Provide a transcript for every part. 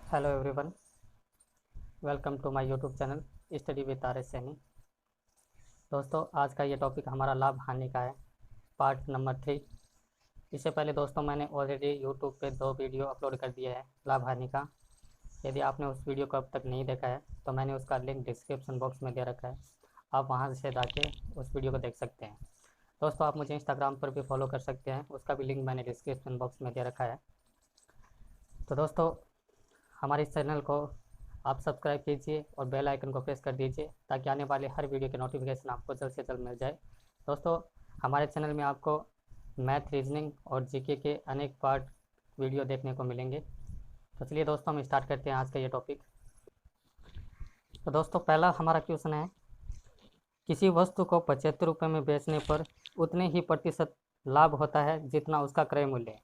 Hello everyone, welcome to my YouTube channel study with R S Saini. दोस्तों, आज का ये टॉपिक हमारा लाभ हानि का है, पार्ट नंबर 3। इससे पहले दोस्तों मैंने ऑलरेडी यूट्यूब पे 2 वीडियो अपलोड कर दिया है लाभ हानि का। यदि आपने उस वीडियो को अब तक नहीं देखा है तो मैंने उसका लिंक डिस्क्रिप्शन बॉक्स में दे रखा है, आप वहाँ से जाके उस वीडियो को देख सकते हैं। दोस्तों, आप मुझे इंस्टाग्राम पर भी फॉलो कर सकते हैं, उसका भी लिंक मैंने डिस्क्रिप्शन बॉक्स में दे रखा है। तो दोस्तों, हमारे इस चैनल को आप सब्सक्राइब कीजिए और बेल आइकन को प्रेस कर दीजिए ताकि आने वाले हर वीडियो के नोटिफिकेशन आपको जल्द से जल्द मिल जाए। दोस्तों, हमारे चैनल में आपको मैथ, रीजनिंग और जीके के अनेक पार्ट वीडियो देखने को मिलेंगे। तो चलिए दोस्तों, हम स्टार्ट करते हैं आज का ये टॉपिक। तो दोस्तों, पहला हमारा क्वेश्चन है, किसी वस्तु को 75 रुपये में बेचने पर उतने ही प्रतिशत लाभ होता है जितना उसका क्रय मूल्य है।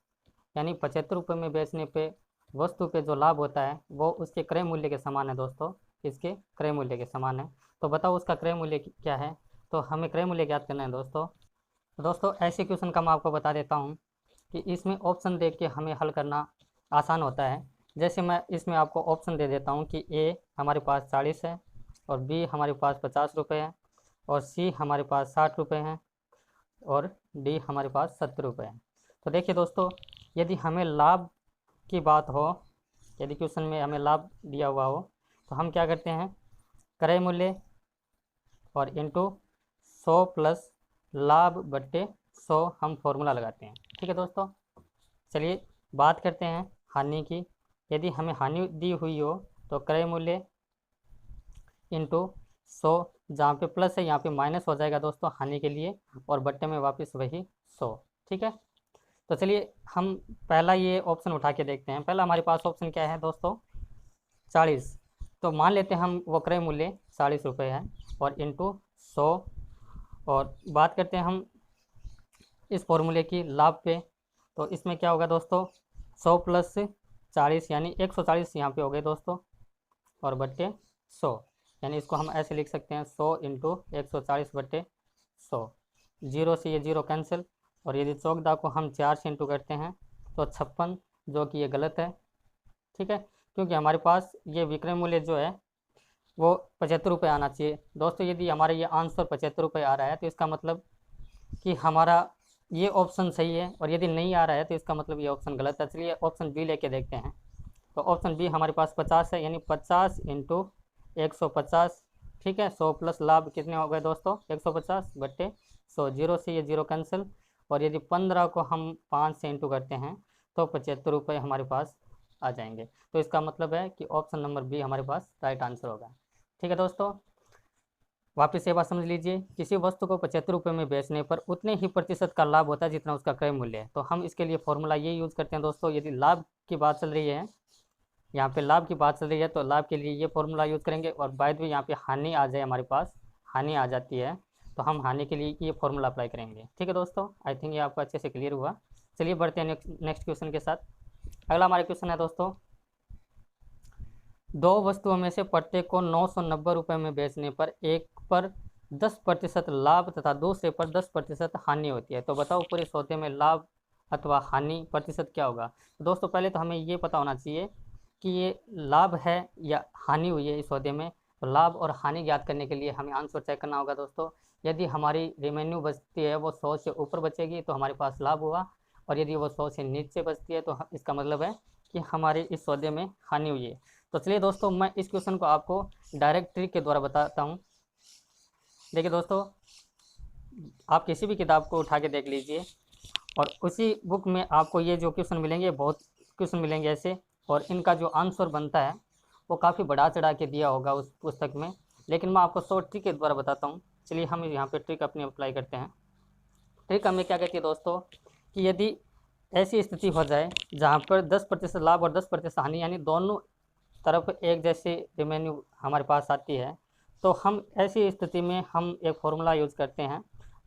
यानी 75 रुपये में बेचने पे वस्तु पे जो लाभ होता है वो उसके क्रय मूल्य के समान है। दोस्तों, इसके क्रय मूल्य के समान है। तो बताओ उसका क्रय मूल्य क्या है। तो हमें क्रय मूल्य ज्ञात करना है दोस्तों। तो दोस्तों, ऐसे क्वेश्चन का मैं आपको बता देता हूँ कि इसमें ऑप्शन देख के हमें हल करना आसान होता है। जैसे मैं इसमें आपको ऑप्शन दे देता हूँ कि ए हमारे पास 40 है, और बी हमारे पास 50 रुपये है, और सी हमारे पास 60 रुपये हैं, और डी हमारे पास 70 रुपये हैं। तो देखिए दोस्तों, यदि हमें लाभ की बात हो, यदि क्वेश्चन में हमें लाभ दिया हुआ हो, तो हम क्या करते हैं, क्रय मूल्य और इंटू 100 प्लस लाभ बट्टे 100 हम फॉर्मूला लगाते हैं। ठीक है दोस्तों, चलिए बात करते हैं हानि की। यदि हमें हानि दी हुई हो तो क्रय मूल्य इंटू 100, जहाँ पे प्लस है यहाँ पे माइनस हो जाएगा दोस्तों हानि के लिए, और बट्टे में वापस वही 100। ठीक है, तो चलिए हम पहला ये ऑप्शन उठा के देखते हैं। पहला हमारे पास ऑप्शन क्या है दोस्तों, 40। तो मान लेते हैं हम वो क्रय मूल्य 40 रुपये है, और इंटू 100, और बात करते हैं हम इस फॉर्मूले की लाभ पे। तो इसमें क्या होगा दोस्तों, 100 प्लस 40 यानी 140 यहाँ पे हो गए दोस्तों, और बट्टे 100। यानी इसको हम ऐसे लिख सकते हैं, 100 इंटू 140 बट्टे 100। जीरो से ये जीरो कैंसिल, और यदि चौकदा को हम 4 से इंटू करते हैं तो 56, जो कि ये गलत है। ठीक है, क्योंकि हमारे पास ये विक्रय मूल्य जो है वो 75 रुपये आना चाहिए दोस्तों। यदि हमारा ये आंसर 75 रुपये आ रहा है तो इसका मतलब कि हमारा ये ऑप्शन सही है, और यदि नहीं आ रहा है तो इसका मतलब ये ऑप्शन गलत है। चलिए ऑप्शन बी लेके देखते हैं। तो ऑप्शन बी हमारे पास 50 है, यानी 50 इंटू 150। ठीक है, 100 प्लस लाभ कितने हो गए दोस्तों, 150 बट्टे 100। जीरो से ये जीरो कैंसिल, और यदि 15 को हम 5 से इंटू करते हैं तो 75 रुपये हमारे पास आ जाएंगे। तो इसका मतलब है कि ऑप्शन नंबर बी हमारे पास राइट आंसर होगा। ठीक है दोस्तों, वापस ये बात समझ लीजिए, किसी वस्तु को 75 रुपये में बेचने पर उतने ही प्रतिशत का लाभ होता है जितना उसका क्रय मूल्य है। तो हम इसके लिए फॉर्मूला ये यूज़ करते हैं दोस्तों। यदि लाभ की बात चल रही है, यहाँ पे लाभ की बात चल रही है, तो लाभ के लिए ये फॉर्मूला यूज़ करेंगे। और बाय द वे यहाँ पे हानि आ जाए, हमारे पास हानि आ जाती है, तो हम हानि के लिए ये फॉर्मूला अप्लाई करेंगे। ठीक है दोस्तों, आई थिंक ये आपको अच्छे से क्लियर हुआ। चलिए बढ़ते हैं नेक्स्ट क्वेश्चन के साथ। अगला हमारा क्वेश्चन है दोस्तों, दो वस्तुओं में से प्रत्येक को 990 रुपये में बेचने पर एक पर 10% लाभ तथा दूसरे पर 10% हानि होती है। तो बताओ पूरे सौदे में लाभ अथवा हानि प्रतिशत क्या होगा। तो दोस्तों, पहले तो हमें ये पता होना चाहिए कि ये लाभ है या हानि हुई है इस सौदे में। तो लाभ और हानि ज्ञात करने के लिए हमें आंसर चेक करना होगा दोस्तों। यदि हमारी रेवेन्यू बचती है वो 100 से ऊपर बचेगी तो हमारे पास लाभ हुआ, और यदि वो 100 से नीचे बचती है तो इसका मतलब है कि हमारे इस सौदे में हानि हुई है। तो चलिए दोस्तों, मैं इस क्वेश्चन को आपको डायरेक्ट ट्रिक के द्वारा बताता हूँ। देखिए दोस्तों, आप किसी भी किताब को उठा के देख लीजिए, और उसी बुक में आपको ये जो क्वेश्चन मिलेंगे, बहुत क्वेश्चन मिलेंगे ऐसे, और इनका जो आंसर बनता है वो काफ़ी बढ़ा चढ़ा के दिया होगा उस पुस्तक में, लेकिन मैं आपको शॉर्ट ट्रिक के द्वारा बताता हूँ। चलिए हम यहाँ पे ट्रिक अपनी अप्लाई करते हैं। ट्रिक हमें क्या कहती है दोस्तों, कि यदि ऐसी स्थिति हो जाए जहाँ पर 10% लाभ और 10% हानि, यानी दोनों तरफ एक जैसी रेवेन्यू हमारे पास आती है, तो हम ऐसी स्थिति में हम एक फॉर्मूला यूज़ करते हैं,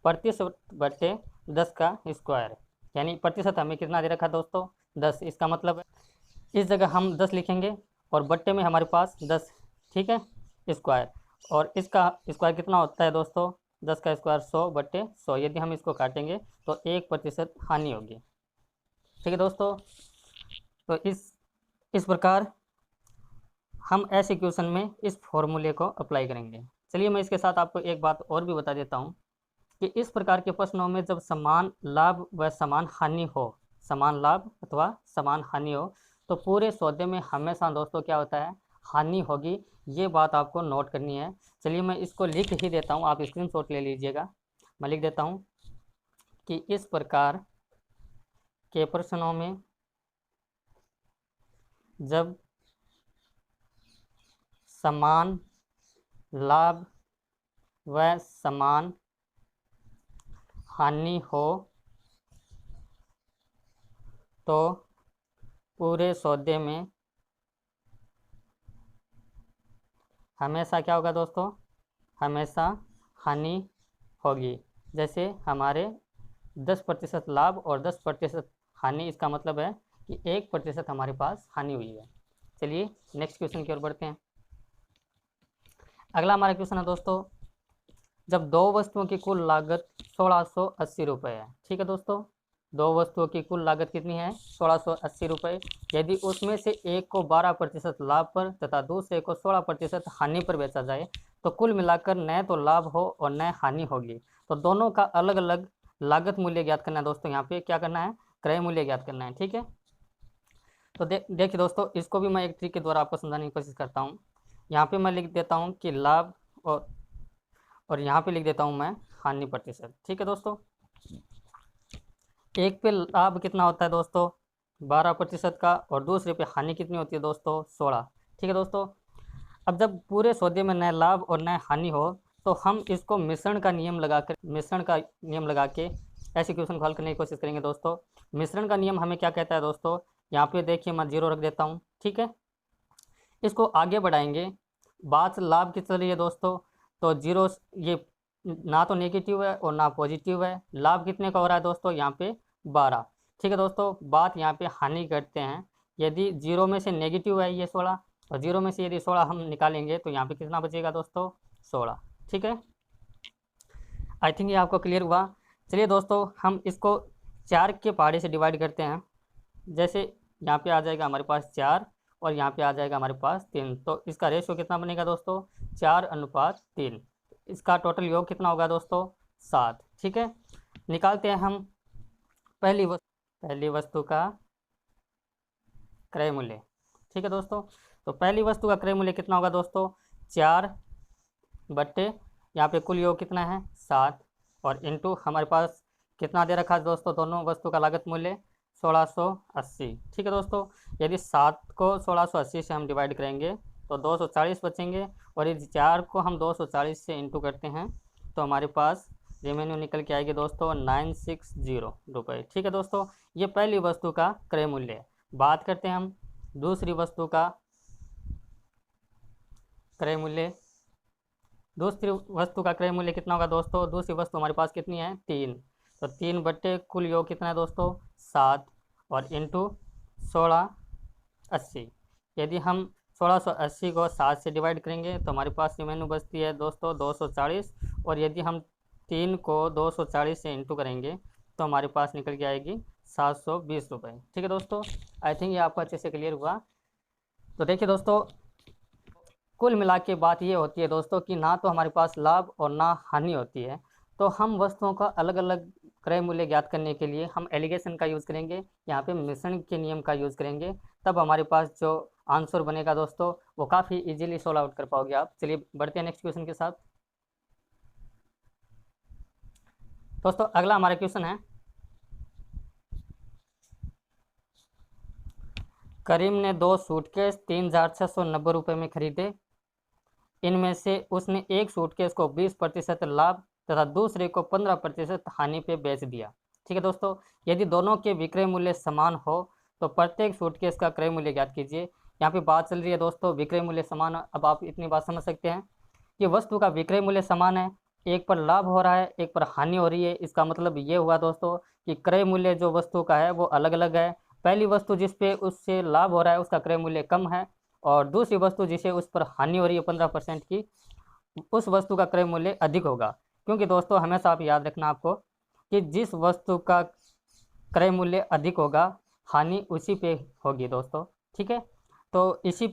प्रतिशत बटे 10 का स्क्वायर। यानी प्रतिशत हमें कितना दे रखा दोस्तों, 10। इसका मतलब इस जगह हम 10 लिखेंगे, और बट्टे में हमारे पास 10। ठीक है, स्क्वायर, और इसका स्क्वायर कितना होता है दोस्तों, 10 का स्क्वायर 100 बट्टे 100। यदि हम इसको काटेंगे तो 1% हानि होगी। ठीक है दोस्तों, तो इस प्रकार हम ऐसे क्वेश्चन में इस फॉर्मूले को अप्लाई करेंगे। चलिए मैं इसके साथ आपको एक बात और भी बता देता हूँ कि इस प्रकार के प्रश्नों में जब समान लाभ व समान हानि हो, समान लाभ अथवा समान हानि हो, तो पूरे सौदे में हमेशा दोस्तों क्या होता है, हानि होगी। ये बात आपको नोट करनी है। चलिए मैं इसको लिख ही देता हूँ, आप स्क्रीनशॉट ले लीजिएगा। मैं लिख देता हूँ कि इस प्रकार के प्रश्नों में जब समान लाभ व समान हानि हो तो पूरे सौदे में हमेशा क्या होगा दोस्तों, हमेशा हानि होगी। जैसे हमारे 10% लाभ और 10% हानि, इसका मतलब है कि 1% हमारे पास हानि हुई है। चलिए नेक्स्ट क्वेश्चन की ओर बढ़ते हैं। अगला हमारा क्वेश्चन है दोस्तों, जब दो वस्तुओं की कुल लागत 1680 रुपये है। ठीक है दोस्तों, दो वस्तुओं की कुल लागत कितनी है, 1680 रुपये। यदि उसमें से एक को 12% लाभ पर तथा दूसरे को 16% हानि पर बेचा जाए तो कुल मिलाकर न तो लाभ हो और न हानि होगी। तो दोनों का अलग अलग लागत मूल्य ज्ञात करना है दोस्तों। यहाँ पे क्या करना है, क्रय मूल्य ज्ञात करना है। ठीक है, तो देखिए दोस्तों, इसको भी मैं एक ट्रिक के द्वारा आपको समझाने की कोशिश करता हूँ। यहाँ पे मैं लिख देता हूँ कि लाभ और यहाँ पे लिख देता हूँ मैं हानि प्रतिशत। ठीक है दोस्तों, एक पे लाभ कितना होता है दोस्तों, 12% का, और दूसरे पे हानि कितनी होती है दोस्तों, 16। ठीक है दोस्तों, अब जब पूरे सौदे में न लाभ और न हानि हो तो हम इसको मिश्रण का नियम लगा के ऐसे क्वेश्चन को हल करने की कोशिश करेंगे दोस्तों। मिश्रण का नियम हमें क्या कहता है दोस्तों, यहाँ पे देखिए मैं 0 रख देता हूँ। ठीक है, इसको आगे बढ़ाएंगे। बात लाभ की चल रही है दोस्तों, तो 0 ये ना तो नेगेटिव है और ना पॉजिटिव है। लाभ कितने का हो रहा है दोस्तों, यहाँ पे 12। ठीक है दोस्तों, बात यहाँ पे हानि करते हैं। यदि 0 में से नेगेटिव है ये 16, और 0 में से यदि 16 हम निकालेंगे तो यहाँ पे कितना बचेगा दोस्तों, 16। ठीक है, आई थिंक ये आपको क्लियर हुआ। चलिए दोस्तों, हम इसको 4 के पहाड़े से डिवाइड करते हैं। जैसे यहाँ पे आ जाएगा हमारे पास 4 और यहाँ पे आ जाएगा हमारे पास 3, तो इसका रेशियो कितना बनेगा दोस्तों, 4:3। इसका टोटल योग कितना होगा दोस्तों, 7। ठीक है, निकालते हैं हम पहली वस्तु का क्रय मूल्य। ठीक है दोस्तों, तो पहली वस्तु का क्रय मूल्य कितना होगा दोस्तों, 4 बट्टे यहाँ पे कुल योग कितना है, 7, और इनटू हमारे पास कितना दे रखा है दोस्तों, दोनों वस्तु का लागत मूल्य 1680। ठीक है दोस्तों, यदि 7 को 1680 से हम डिवाइड करेंगे तो 240 बचेंगे, और यदि 4 को हम 240 से इंटू करते हैं तो हमारे पास रेवेन्यू निकल के आएगी दोस्तों 960 रुपये। ठीक है दोस्तों, ये पहली वस्तु का क्रय मूल्य है। बात करते हैं हम दूसरी वस्तु का क्रय मूल्य। दूसरी वस्तु का क्रय मूल्य कितना होगा दोस्तों, दूसरी वस्तु हमारे पास कितनी है, 3, तो 3 बट्टे कुल योग कितना है दोस्तों, 7, और इंटू 1680। यदि हम 1680 को 7 से डिवाइड करेंगे तो हमारे पास रेवेन्यू बचती है दोस्तों 240, और यदि हम 3 को 240 से इंटू करेंगे तो हमारे पास निकल के आएगी 720 रुपये। ठीक है दोस्तों, आई थिंक ये आपको अच्छे से क्लियर हुआ। तो देखिए दोस्तों, कुल मिला के बात ये होती है दोस्तों कि ना तो हमारे पास लाभ और ना हानि होती है। तो हम वस्तुओं का अलग अलग क्रय मूल्य ज्ञात करने के लिए हम एलिगेशन का यूज़ करेंगे, यहाँ पे मिश्रण के नियम का यूज़ करेंगे, तब हमारे पास जो आंसर बनेगा दोस्तों वो काफ़ी इजीली सॉल्व आउट कर पाओगे आप। चलिए बढ़ते हैं नेक्स्ट क्वेश्चन के साथ। दोस्तों अगला हमारा क्वेश्चन है, करीम ने 2 सूटकेस 3690 रुपये में खरीदे। इनमें से उसने एक सूटकेस को 20% लाभ तथा दूसरे को 15% हानि पे बेच दिया। ठीक है दोस्तों, यदि दोनों के विक्रय मूल्य समान हो तो प्रत्येक सूटकेस का क्रय मूल्य ज्ञात कीजिए। यहाँ पे बात चल रही है दोस्तों विक्रय मूल्य समान। अब आप इतनी बात समझ सकते हैं कि वस्तु का विक्रय मूल्य समान है, एक पर लाभ हो रहा है एक पर हानि हो रही है। इसका मतलब ये हुआ दोस्तों कि क्रय मूल्य जो वस्तु का है वो अलग अलग है। पहली वस्तु जिस पे उससे लाभ हो रहा है उसका क्रय मूल्य कम है, और दूसरी वस्तु जिसे उस पर हानि हो रही है 15% की, उस वस्तु का क्रय मूल्य अधिक होगा। क्योंकि दोस्तों हमेशा आप याद रखना आपको कि जिस वस्तु का क्रय मूल्य अधिक होगा हानि उसी पे होगी दोस्तों। ठीक है, तो इसी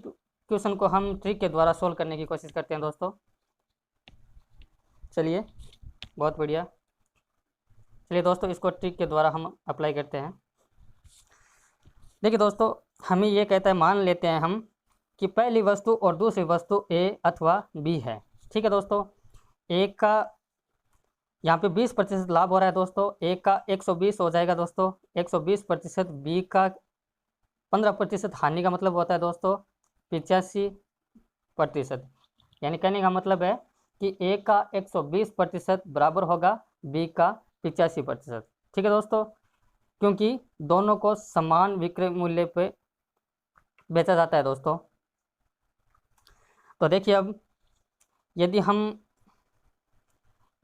क्वेश्चन को हम ट्रिक के द्वारा सोल्व करने की कोशिश करते हैं दोस्तों। चलिए, बहुत बढ़िया। चलिए दोस्तों, इसको ट्रिक के द्वारा हम अप्लाई करते हैं। देखिए दोस्तों, हमें ये कहता है, मान लेते हैं हम कि पहली वस्तु और दूसरी वस्तु ए अथवा बी है। ठीक है दोस्तों, एक का यहाँ पे 20% लाभ हो रहा है दोस्तों, एक का 120 हो जाएगा दोस्तों 120%, बी का 15% हानि का मतलब होता है दोस्तों 85%। यानी कहने का मतलब है कि ए का 120% बराबर होगा बी का 85%। ठीक है दोस्तों, क्योंकि दोनों को समान विक्रय मूल्य पे बेचा जाता है दोस्तों। तो देखिए, अब यदि हम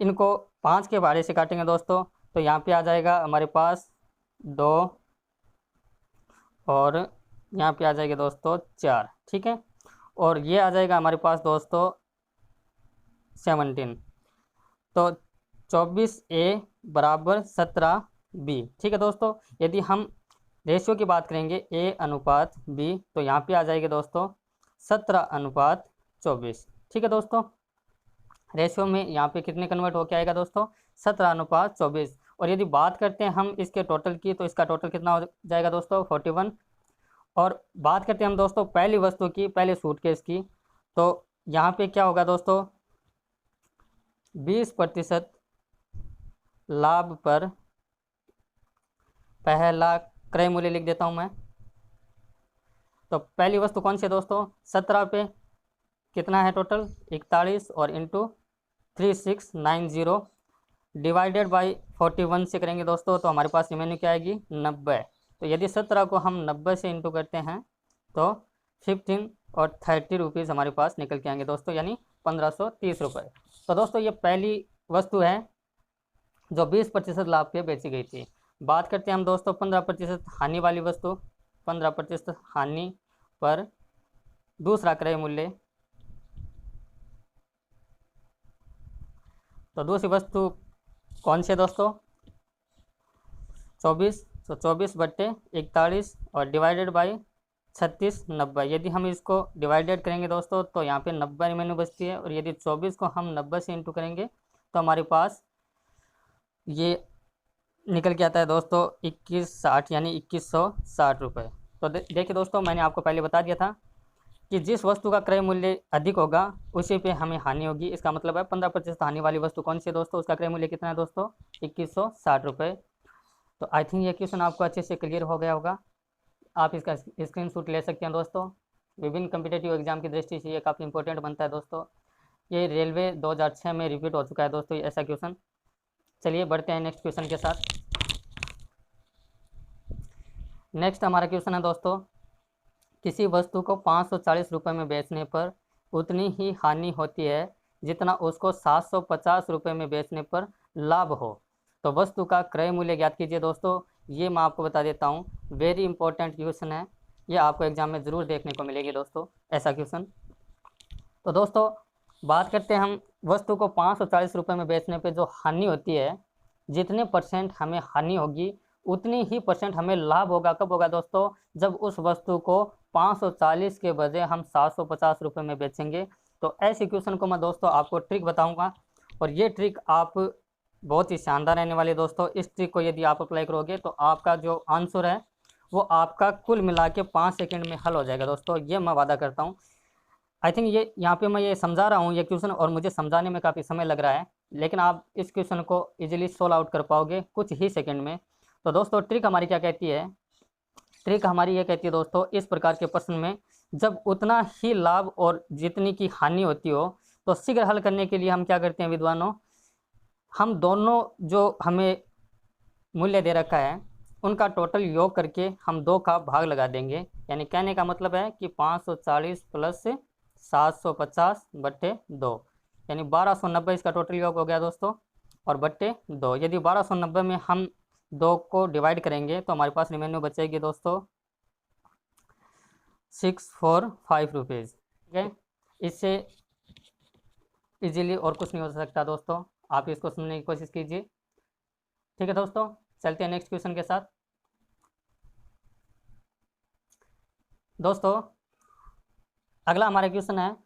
इनको 5 के बारे से काटेंगे दोस्तों, तो यहाँ पे आ जाएगा हमारे पास 2 और यहाँ पे आ जाएगा दोस्तों 4। ठीक है, और ये आ जाएगा हमारे पास दोस्तों 17। तो 24A बराबर 17B। ठीक है दोस्तों, यदि हम रेशियो की बात करेंगे A अनुपात B, तो यहाँ पे आ जाएगा दोस्तों 17:24। ठीक है दोस्तों, रेशियो में यहाँ पे कितने कन्वर्ट होके आएगा दोस्तों 17:24। और यदि बात करते हैं हम इसके टोटल की, तो इसका टोटल कितना हो जाएगा दोस्तों 41। और बात करते हैं हम दोस्तों पहली वस्तु की, पहले सूटकेस की, तो यहाँ पे क्या होगा दोस्तों 20% लाभ पर पहला क्रय मूल्य लिख देता हूँ मैं। तो पहली वस्तु कौन सी है दोस्तों 17 पे कितना है टोटल 41 और इंटू 3690 डिवाइडेड बाई 41 से करेंगे दोस्तों, तो हमारे पास रिमेन्यू क्या आएगी 90। तो यदि 17 को हम 90 से इंटू करते हैं तो 15 और 30 रुपीज़ हमारे पास निकल के आएंगे दोस्तों, यानी 1530 रुपये। तो दोस्तों ये पहली वस्तु है जो 20% लाभ पे बेची गई थी। बात करते हैं हम दोस्तों 15% हानि वाली वस्तु, 15% हानि पर दूसरा क्रय मूल्य। तो दूसरी वस्तु कौन सी है दोस्तों 24। तो 24/41 और डिवाइडेड बाई 3690। यदि हम इसको डिवाइडेड करेंगे दोस्तों, तो यहाँ पे 90 रिमेन्यू बचती है, और यदि 24 को हम 90 से इंटू करेंगे तो हमारे पास ये निकल के आता है दोस्तों 2160, यानी 2160 रुपये। तो देखिए दोस्तों, मैंने आपको पहले बता दिया था कि जिस वस्तु का क्रय मूल्य अधिक होगा उसी पे हमें हानि होगी। इसका मतलब है 15% हानि वाली वस्तु कौन सी है दोस्तों, उसका क्रय मूल्य कितना है दोस्तों 2160 रुपये। तो आई थिंक ये क्वेश्चन आपको अच्छे से क्लियर हो गया होगा। आप इसका स्क्रीनशॉट ले सकते हैं दोस्तों। विभिन्न कम्पिटेटिव एग्जाम की दृष्टि से ये काफ़ी इंपॉर्टेंट बनता है दोस्तों। ये रेलवे 2006 में रिपीट हो चुका है दोस्तों ऐसा क्वेश्चन। चलिए बढ़ते हैं नेक्स्ट क्वेश्चन के साथ। नेक्स्ट हमारा क्वेश्चन है दोस्तों, किसी वस्तु को 540 रुपये में बेचने पर उतनी ही हानि होती है जितना उसको 750 रुपये में बेचने पर लाभ हो। तो वस्तु का क्रय मूल्य ज्ञात कीजिए दोस्तों। ये मैं आपको बता देता हूँ, वेरी इंपॉर्टेंट क्वेश्चन है, ये आपको एग्जाम में ज़रूर देखने को मिलेगी दोस्तों ऐसा क्वेश्चन। तो दोस्तों बात करते हैं हम वस्तु को 540 रुपये में बेचने पे जो हानि होती है, जितने परसेंट हमें हानि होगी उतनी ही परसेंट हमें लाभ होगा। कब होगा दोस्तों, जब उस वस्तु को 540 के बजाय हम 750 रुपये में बेचेंगे। तो ऐसे क्वेश्चन को मैं दोस्तों आपको ट्रिक बताऊंगा, और ये ट्रिक आप बहुत ही शानदार रहने वाली है दोस्तों। इस ट्रिक को यदि आप अप्लाई करोगे तो आपका जो आंसर है वो आपका कुल मिला के 5 सेकेंड में हल हो जाएगा दोस्तों, ये मैं वादा करता हूँ। आई थिंक ये यहाँ पे मैं ये समझा रहा हूँ ये क्वेश्चन, और मुझे समझाने में काफ़ी समय लग रहा है, लेकिन आप इस क्वेश्चन को इजीली सोल्व आउट कर पाओगे कुछ ही सेकंड में। तो दोस्तों ट्रिक हमारी क्या कहती है, ट्रिक हमारी ये कहती है दोस्तों, इस प्रकार के प्रश्न में जब उतना ही लाभ और जितनी की हानि होती हो, तो शीघ्र हल करने के लिए हम क्या करते हैं विद्वानों, हम दोनों जो हमें मूल्य दे रखा है उनका टोटल योग करके हम 2 का भाग लगा देंगे। यानी कहने का मतलब है कि 540 प्लस 750 बट्टे 2, यानी 1290 इसका टोटल योग हो गया दोस्तों, और बट्टे 2। यदि 1290 में हम 2 को डिवाइड करेंगे तो हमारे पास रिमेन्यू बचेगी दोस्तों 645 रुपीज़। ठीक है, इससे इजीली और कुछ नहीं हो सकता दोस्तों, आप इसको सुनने की कोशिश कीजिए। ठीक है दोस्तों, चलते हैं नेक्स्ट क्वेश्चन के साथ। दोस्तों अगला हमारा क्वेश्चन है,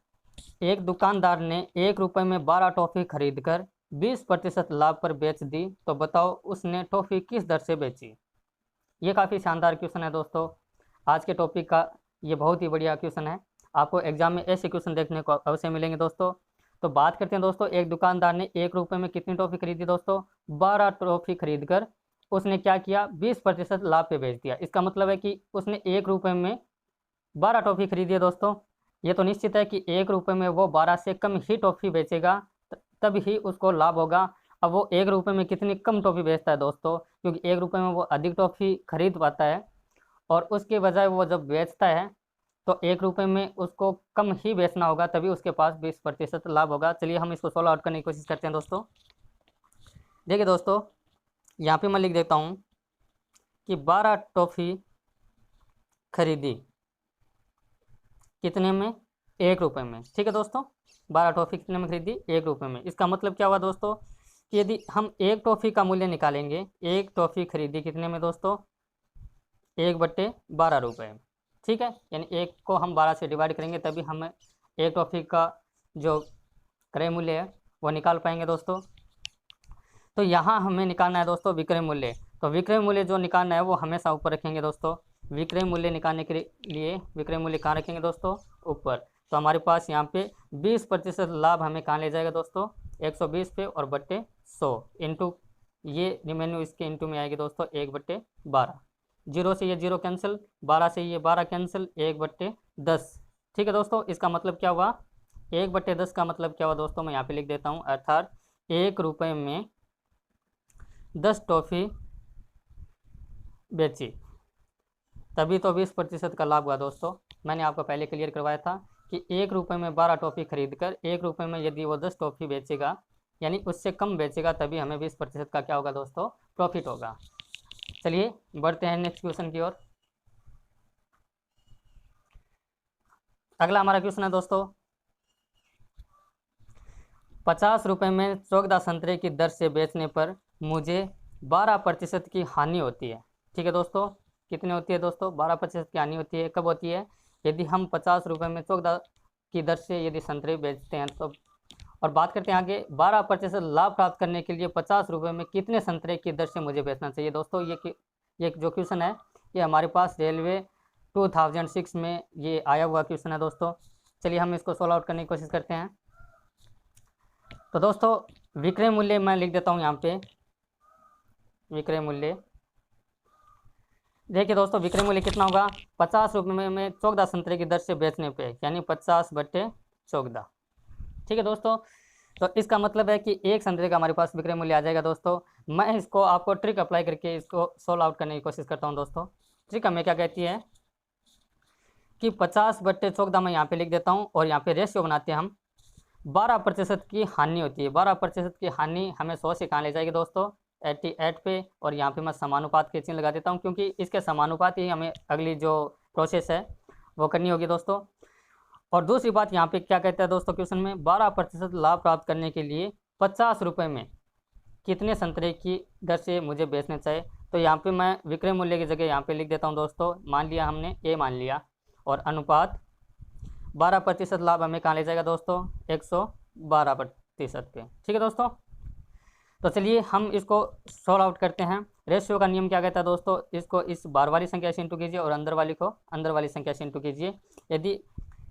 एक दुकानदार ने 1 रुपये में 12 टॉफ़ी खरीद कर 20% लाभ पर बेच दी, तो बताओ उसने टॉफ़ी किस दर से बेची। ये काफ़ी शानदार क्वेश्चन है दोस्तों, आज के टॉपिक का ये बहुत ही बढ़िया क्वेश्चन है। आपको एग्जाम में ऐसे क्वेश्चन देखने को अवश्य मिलेंगे दोस्तों। तो बात करते हैं दोस्तों, एक दुकानदार ने 1 रुपये में कितनी टॉफ़ी खरीदी दोस्तों, 12 टॉफ़ी खरीद कर उसने क्या किया, 20% लाभ पे बेच दिया। इसका मतलब है कि उसने 1 रुपये में 12 टॉफ़ी खरीदी है दोस्तों। ये तो निश्चित है कि 1 रुपये में वो 12 से कम ही टॉफ़ी बेचेगा, तब ही उसको लाभ होगा। अब वो 1 रुपये में कितनी कम टॉफ़ी बेचता है दोस्तों, क्योंकि 1 रुपये में वो अधिक टॉफ़ी खरीद पाता है, और उसके बजाय वो जब बेचता है तो 1 रुपये में उसको कम ही बेचना होगा, तभी उसके पास 20% लाभ होगा। चलिए हम इसको सॉल्व आउट करने की कोशिश करते हैं दोस्तों। देखिए दोस्तों, यहाँ पे मैं लिख देता हूँ कि 12 टॉफ़ी खरीदी कितने में, 1 रुपये में। ठीक है दोस्तों, 12 टॉफ़ी कितने में खरीदी, 1 रुपये में। इसका मतलब क्या हुआ दोस्तों कि यदि हम एक टॉफ़ी का मूल्य निकालेंगे, एक टॉफ़ी खरीदी कितने में दोस्तों, 1/12 रुपये। ठीक है, यानी एक को हम 12 से डिवाइड करेंगे तभी हमें एक टॉफ़ी का जो क्रय मूल्य है वो निकाल पाएंगे दोस्तों। तो यहाँ हमें निकालना है दोस्तों विक्रय मूल्य। तो विक्रय मूल्य जो निकालना है वो हमेशा ऊपर रखेंगे दोस्तों। विक्रय मूल्य निकालने के लिए विक्रय मूल्य कहाँ रखेंगे दोस्तों, ऊपर। तो हमारे पास यहाँ पे 20% लाभ हमें कहाँ ले जाएगा दोस्तों, 120 पे और बट्टे 100 इंटू, ये रिमेन्यू इसके इंटू में आएगी दोस्तों 1/12। 0 से ये 0 कैंसिल, 12 से ये 12 कैंसिल, 1/10। ठीक है दोस्तों, इसका मतलब क्या हुआ, 1/10 का मतलब क्या हुआ दोस्तों, मैं यहाँ पे लिख देता हूँ, अर्थात 1 रुपये में 10 टॉफ़ी बेची, तभी तो 20% का लाभ हुआ दोस्तों। मैंने आपको पहले क्लियर करवाया था कि 1 रुपये में 12 टॉफ़ी खरीद कर 1 रुपये में यदि वो 10 टॉफ़ी बेचेगा, यानी उससे कम बेचेगा, तभी हमें 20% का क्या होगा दोस्तों, प्रॉफिट होगा। चलिए बढ़ते हैं नेक्स्ट क्वेश्चन की ओर। अगला हमारा क्वेश्चन है दोस्तों, 50 रुपये में चौगदा संतरे की दर से बेचने पर मुझे 12% की हानि होती है। ठीक है दोस्तों, कितनी होती है दोस्तों, 12% की हानि होती है। कब होती है, यदि हम 50 रुपये में चौगदा की दर से यदि संतरे बेचते हैं तो। और बात करते हैं आगे, 12% लाभ प्राप्त करने के लिए 50 रुपये में कितने संतरे की दर से मुझे बेचना चाहिए दोस्तों। ये जो क्वेश्चन है ये हमारे पास रेलवे 2006 में ये आया हुआ क्वेश्चन है दोस्तों। चलिए हम इसको सॉल्व आउट करने की कोशिश करते हैं। तो दोस्तों विक्रय मूल्य मैं लिख देता हूँ यहाँ पे, विक्रय मूल्य। देखिए दोस्तों, विक्रय मूल्य कितना होगा, 50 रुपये में 14 संतरे की दर से बेचने पे, यानी 50/14। ठीक है दोस्तों, तो इसका मतलब है कि एक संतरे का हमारे पास विक्रय मूल्य आ जाएगा दोस्तों। मैं इसको आपको ट्रिक अप्लाई करके इसको सॉल्व आउट करने की कोशिश करता हूँ दोस्तों। ट्रिक हमें क्या कहती है कि 50/14 मैं यहाँ पे लिख देता हूँ, और यहाँ पे रेशियो बनाते हैं हम। 12% की हानि होती है, 12% की हानि हमें 100 से कहाँ ले जाएगी दोस्तों, 88 पे। और यहाँ पे मैं समानुपात के चिन्ह लगा देता हूँ, क्योंकि इसके समानुपात ही हमें अगली जो प्रोसेस है वो करनी होगी दोस्तों। और दूसरी बात यहाँ पे क्या कहता है दोस्तों क्वेश्चन में, 12% लाभ प्राप्त करने के लिए 50 रुपये में कितने संतरे की दर से मुझे बेचना चाहिए। तो यहाँ पे मैं विक्रय मूल्य की जगह यहाँ पे लिख देता हूँ दोस्तों, मान लिया हमने ए मान लिया, और अनुपात 12% लाभ हमें कहाँ ले जाएगा दोस्तों, 112% पे। ठीक है दोस्तों, तो चलिए हम इसको सॉल्व आउट करते हैं। रेशियो का नियम क्या कहता है दोस्तों, इसको इस बाहर वाली संख्या से इंटू कीजिए और अंदर वाली को अंदर वाली संख्या से इंटू कीजिए। यदि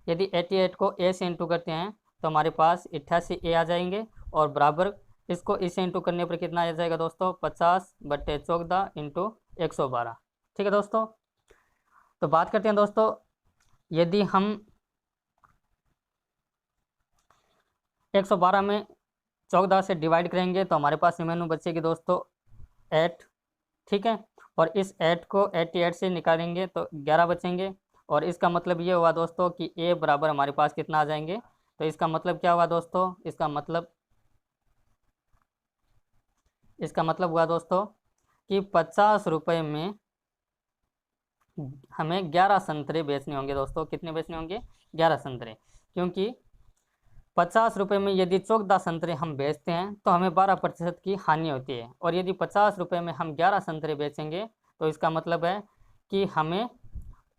88 को ए से इंटू करते हैं तो हमारे पास 88 ए आ जाएंगे, और बराबर इसको इससे इंटू करने पर कितना आ जाएगा दोस्तों, 50/14 इंटू 112। ठीक है दोस्तों, तो बात करते हैं दोस्तों, यदि हम 112 में 14 से डिवाइड करेंगे तो हमारे पास रिमेन्यू बचेगी दोस्तों 8। ठीक है, और इस 8 को 88 से निकालेंगे तो 11 बचेंगे। और इसका मतलब ये हुआ दोस्तों कि ए बराबर हमारे पास कितना आ जाएंगे। तो इसका मतलब क्या हुआ दोस्तों, इसका मतलब हुआ दोस्तों कि 50 रुपये में हमें 11 संतरे बेचने होंगे दोस्तों। कितने बेचने होंगे, 11 संतरे, क्योंकि 50 रुपये में यदि 14 संतरे हम बेचते हैं तो हमें 12% की हानि होती है। और यदि 50 रुपये में हम 11 संतरे बेचेंगे तो इसका मतलब है कि हमें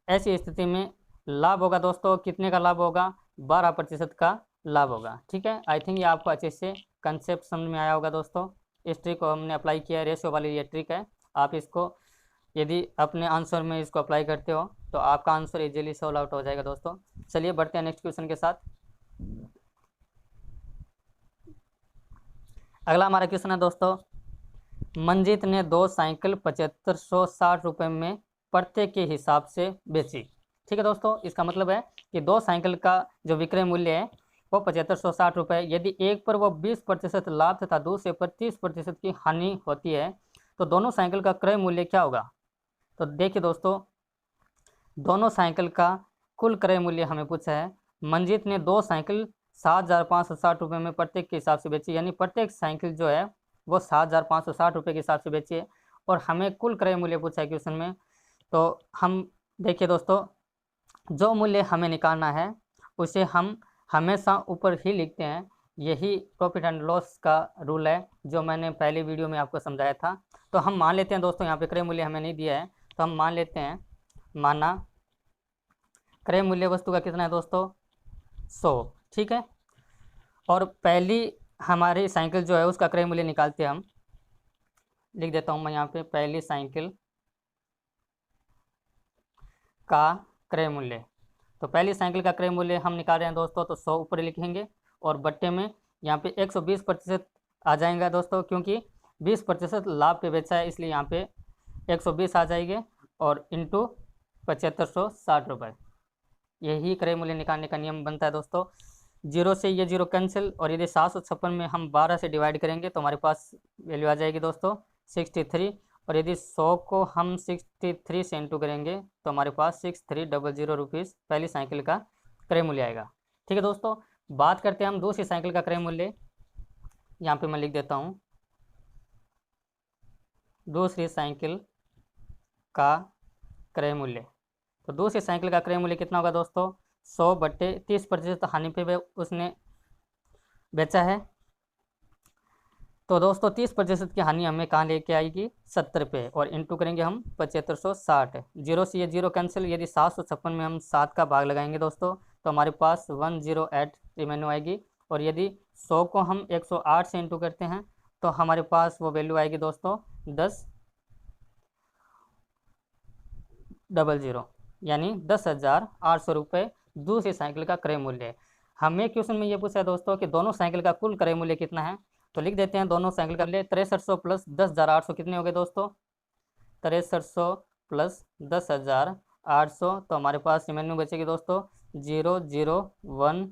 ऐसी स्थिति में लाभ होगा दोस्तों, कितने का लाभ होगा, 12% का लाभ होगा। ठीक है, आई थिंक ये आपको अच्छे से कंसेप्ट समझ में आया होगा दोस्तों। इस ट्रिक को हमने अप्लाई किया है, रेशियो वाली ये ट्रिक है। आप इसको यदि अपने आंसर में इसको अप्लाई करते हो तो आपका आंसर इजीली सॉल्व आउट हो जाएगा दोस्तों। चलिए बढ़ते हैं नेक्स्ट क्वेश्चन के साथ। अगला हमारा क्वेश्चन है दोस्तों, मंजीत ने 2 साइकिल 7560 रुपये में प्रत्येक के हिसाब से बेची। ठीक है दोस्तों, इसका मतलब है कि 2 साइकिल का जो विक्रय मूल्य है वो 7560 रुपये। यदि एक पर वो 20% लाभ तथा दूसरे पर 30% की हानि होती है तो दोनों साइकिल का क्रय मूल्य क्या होगा। तो देखिए दोस्तों, दोनों साइकिल का कुल क्रय मूल्य हमें पूछा है। मंजीत ने 2 साइकिल 7560 रुपये में प्रत्येक के हिसाब से बेची, यानी प्रत्येक साइकिल जो है वो 7560 रुपये के हिसाब से बेची है, और हमें कुल क्रय मूल्य पूछा है क्वेश्चन में। तो हम देखिए दोस्तों, जो मूल्य हमें निकालना है उसे हम हमेशा ऊपर ही लिखते हैं। यही प्रॉफिट एंड लॉस का रूल है जो मैंने पहले वीडियो में आपको समझाया था। तो हम मान लेते हैं दोस्तों, यहाँ पे क्रय मूल्य हमें नहीं दिया है तो हम मान लेते हैं, माना क्रय मूल्य वस्तु का कितना है दोस्तों, 100। ठीक है, और पहली हमारी साइकिल जो है उसका क्रय मूल्य निकालते हैं हम। लिख देता हूँ मैं यहाँ पे, पहली साइकिल का क्रय मूल्य। तो पहली साइकिल का क्रय मूल्य हम निकाल रहे हैं दोस्तों, तो 100 ऊपर लिखेंगे और बट्टे में यहाँ पे 120% आ जाएगा दोस्तों, क्योंकि 20% लाभ पे बेचा है इसलिए यहाँ पे 120 आ जाएंगे और इंटू 7560 रुपये। यही क्रय मूल्य निकालने का नियम बनता है दोस्तों। जीरो से ये जीरो कैंसिल, और यदि 756 में हम 12 से डिवाइड करेंगे तो हमारे पास वैल्यू आ जाएगी दोस्तों 63, और यदि 100 को हम 63 से इंटू करेंगे तो हमारे पास 6300 रुपीज़ पहली साइकिल का क्रय मूल्य आएगा। ठीक है दोस्तों, बात करते हैं हम दूसरी साइकिल का क्रय मूल्य। यहाँ पे मैं लिख देता हूँ, दूसरी साइकिल का क्रय मूल्य। तो दूसरी साइकिल का क्रय मूल्य कितना होगा दोस्तों, 100 बट्टे 30% हानि पे उसने बेचा है। तो दोस्तों 30% की हानि हमें कहाँ लेके आएगी, 70 पे, और इंटू करेंगे हम 7560। जीरो से ये जीरो कैंसिल, यदि 756 में हम 7 का भाग लगाएंगे दोस्तों तो हमारे पास 108 रिमेन्यू आएगी, और यदि 100 को हम 108 से इंटू करते हैं तो हमारे पास वो वैल्यू आएगी दोस्तों 1000, यानी 10,800 रुपये दूसरी साइकिल का क्रय मूल्य है। हमें क्वेश्चन में ये पूछा है दोस्तों कि दोनों साइकिल का कुल क्रय मूल्य कितना है। तो लिख देते हैं, दोनों साइकिल का मूल्य 6300 प्लस 10,800 कितने हो गए दोस्तों, 6300 प्लस 10,800, तो हमारे पास रिमेन्यू बचेगी दोस्तों 001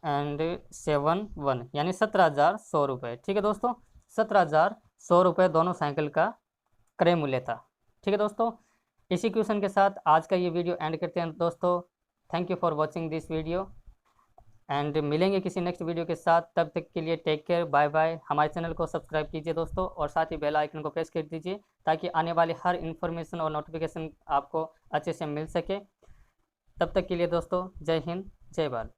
एंड 71, यानी 17,100 रुपये। ठीक है दोस्तों, 17,100 रुपये दोनों साइकिल का क्रय मूल्य था। ठीक है दोस्तों, इसी क्वेश्चन के साथ आज का ये वीडियो एंड करते हैं दोस्तों। Thank you for watching this video, and मिलेंगे किसी नेक्स्ट वीडियो के साथ। तब तक के लिए टेक केयर, बाय बाय। हमारे चैनल को सब्सक्राइब कीजिए दोस्तों, और साथ ही बेल आइकन को प्रेस कर दीजिए ताकि आने वाली हर इन्फॉर्मेशन और नोटिफिकेशन आपको अच्छे से मिल सके। तब तक के लिए दोस्तों, जय हिंद, जय भारत।